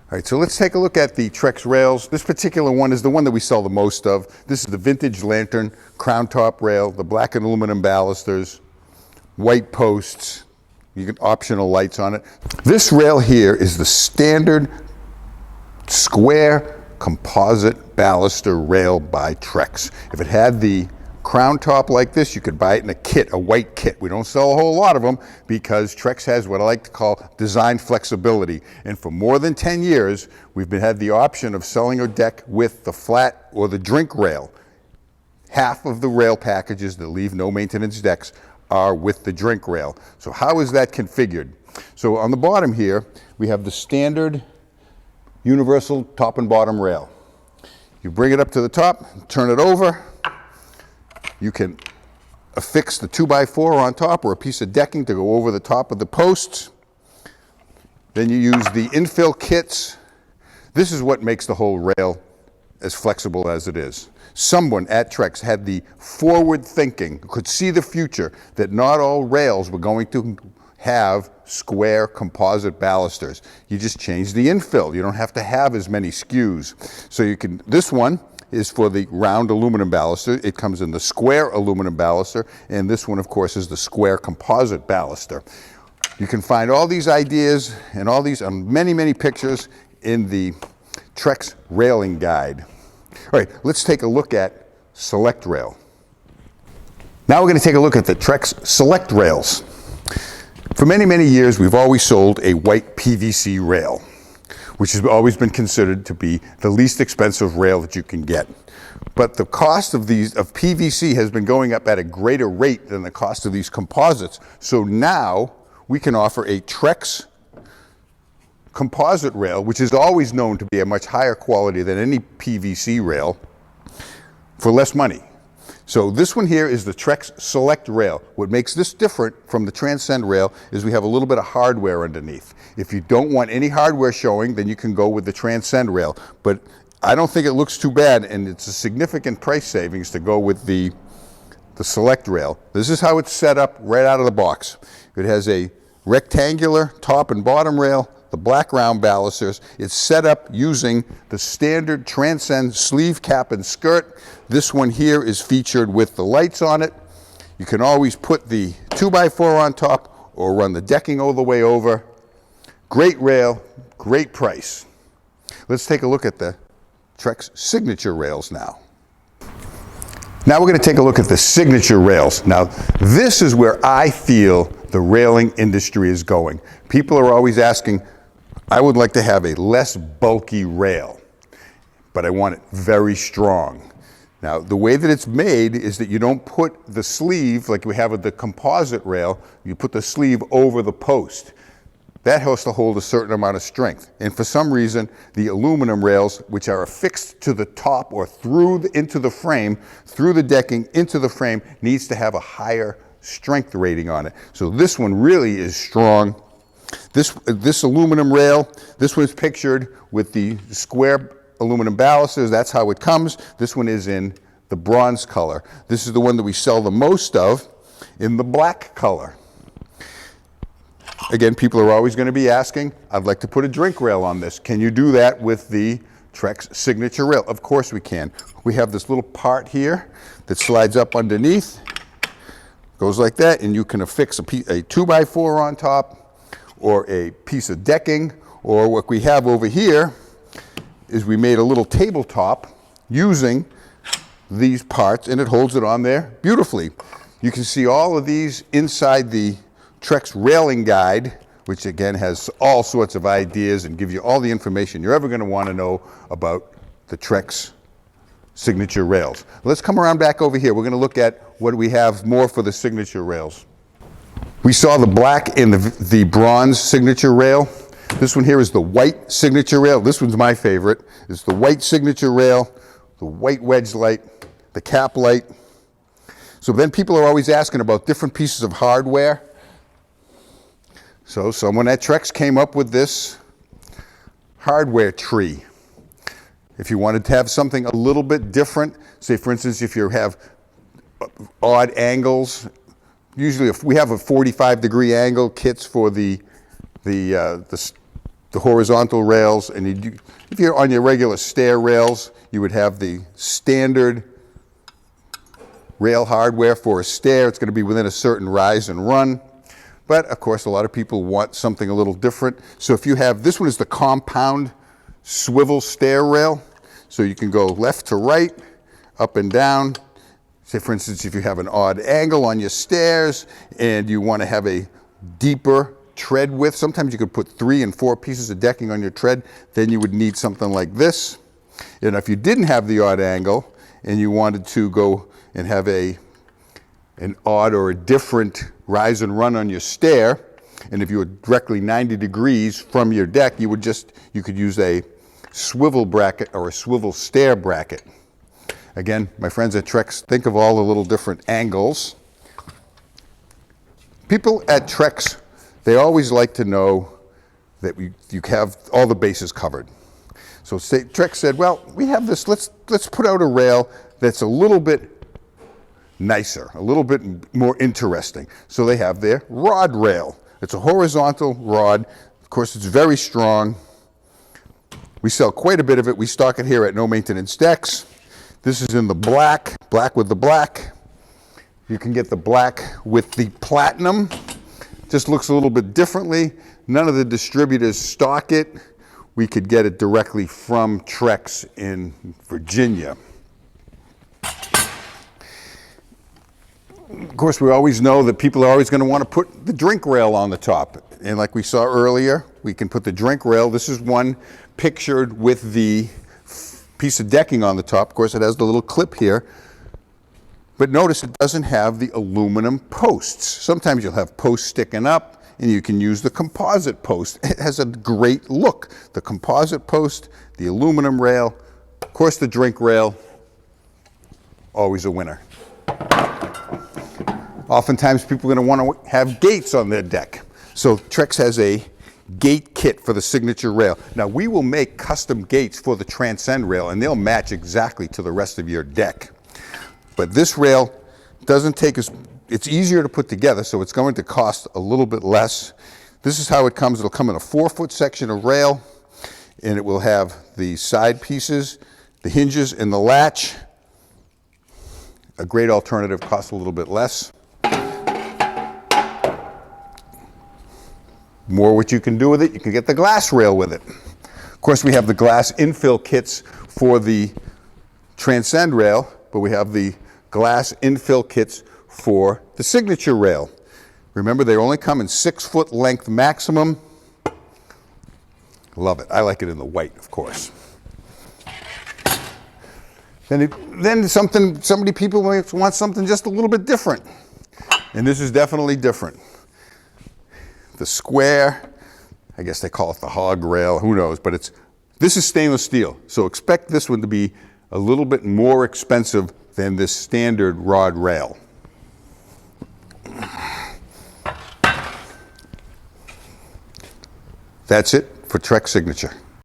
All right, so let's take a look at the Trex rails. This particular one is the one that we sell the most of. This is the vintage lantern crown top rail, the black and aluminum balusters, white posts, you get optional lights on it. This rail here is the standard square composite baluster rail by Trex. If it had the crown top like this, you could buy it in a kit, a white kit. We don't sell a whole lot of them because Trex has what I like to call design flexibility. And for more than 10 years, we've had the option of selling a deck with the flat or the drink rail. Half of the rail packages that leave no maintenance decks are with the drink rail. So how is that configured? So on the bottom here, we have the standard universal top and bottom rail. You bring it up to the top, turn it over. You can affix the 2x4 on top or a piece of decking to go over the top of the posts. Then you use the infill kits. This is what makes the whole rail as flexible as it is. Someone at Trex had the forward thinking, could see the future, that not all rails were going to have square composite balusters. You just change the infill. You don't have to have as many skews. So you can, this one is for the round aluminum baluster. It comes in the square aluminum baluster, and this one, of course, is the square composite baluster. You can find all these ideas and all these many, many pictures in the Trex Railing Guide. All right, let's take a look at Select Rail. Now we're going to take a look at the Trex Select Rails. For many, many years, we've always sold a white PVC rail, which has always been considered to be the least expensive rail that you can get. But the cost of PVC has been going up at a greater rate than the cost of these composites. So now we can offer a Trex composite rail, which is always known to be a much higher quality than any PVC rail, for less money. So this one here is the Trex Select Rail. What makes this different from the Transcend Rail is we have a little bit of hardware underneath. If you don't want any hardware showing, then you can go with the Transcend Rail. But I don't think it looks too bad, and it's a significant price savings to go with the Select Rail. This is how it's set up right out of the box. It has a rectangular top and bottom rail, the black round balusters. It's set up using the standard Transcend sleeve cap and skirt. This one here is featured with the lights on it. You can always put the 2x4 on top or run the decking all the way over. Great rail, great price. Let's take a look at the Trex Signature Rails now. Now we're going to take a look at the Signature Rails. Now this is where I feel the railing industry is going. People are always asking, I would like to have a less bulky rail, but I want it very strong. Now, the way that it's made is that you don't put the sleeve, like we have with the composite rail, you put the sleeve over the post. That has to hold a certain amount of strength. And for some reason, the aluminum rails, which are affixed to the top or into the frame, through the decking, into the frame, needs to have a higher strength rating on it. So this one really is strong. This aluminum rail, this one's pictured with the square aluminum balusters. That's how it comes. This one is in the bronze color. This is the one that we sell the most of in the black color. Again, people are always going to be asking, I'd like to put a drink rail on this. Can you do that with the Trex Signature Rail? Of course we can. We have this little part here that slides up underneath, goes like that, and you can affix a 2x4 on top or a piece of decking, or what we have over here is we made a little tabletop using these parts, and it holds it on there beautifully. You can see all of these inside the Trex Railing Guide, which again has all sorts of ideas and gives you all the information you're ever going to want to know about the Trex Signature Rails. Let's come around back over here. We're going to look at what we have more for the Signature Rails. We saw the black and the bronze Signature Rail. This one here is the white Signature Rail. This one's my favorite. It's the white Signature Rail, the white wedge light, the cap light. So then people are always asking about different pieces of hardware. So someone at Trex came up with this hardware tree. If you wanted to have something a little bit different, say for instance, if you have odd angles, usually if we have a 45-degree angle kits for the the horizontal rails, and if you're on your regular stair rails, you would have the standard rail hardware for a stair. It's going to be within a certain rise and run. But of course, a lot of people want something a little different. So if you have, this one is the compound swivel stair rail. So you can go left to right, up and down. Say for instance, if you have an odd angle on your stairs and you want to have a deeper tread width, sometimes you could put 3 and 4 pieces of decking on your tread, then you would need something like this. And if you didn't have the odd angle and you wanted to go and have an odd or a different rise and run on your stair, and if you were directly 90 degrees from your deck, you could use a swivel bracket or a swivel stair bracket. Again, my friends at Trex, think of all the little different angles. People at Trex, they always like to know that you have all the bases covered. So Trex said, well, we have this, let's put out a rail that's a little bit nicer, a little bit more interesting. So they have their rod rail. It's a horizontal rod. Of course, it's very strong. We sell quite a bit of it. We stock it here at No Maintenance Decks. This is in the black with the black. You can get the black with the platinum. Just looks a little bit differently. None of the distributors stock it. We could get it directly from Trex in Virginia. Of course, we always know that people are always going to want to put the drink rail on the top. And like we saw earlier, we can put the drink rail. This is one pictured with the piece of decking on the top. Of course, it has the little clip here. But notice it doesn't have the aluminum posts. Sometimes you'll have posts sticking up, and you can use the composite post. It has a great look. The composite post, the aluminum rail, of course the drink rail, always a winner. Oftentimes people are going to want to have gates on their deck. So Trex has a gate kit for the signature rail. Now we will make custom gates for the Transcend rail, and they'll match exactly to the rest of your deck. But this rail doesn't take it's easier to put together, so it's going to cost a little bit less. This is how it comes. It'll come in a 4-foot section of rail, and it will have the side pieces, the hinges, and the latch. A great alternative, costs a little bit less. More what you can do with it, you can get the glass rail with it. Of course, we have the glass infill kits for the Transcend rail, but we have the glass infill kits for the signature rail. Remember, they only come in 6-foot length maximum. Love it. I like it in the white, of course. Then people want something just a little bit different. And this is definitely different. The square, I guess they call it the hog rail, who knows, but this is stainless steel. So expect this one to be a little bit more expensive than this standard rod rail. That's it for Trex Signature.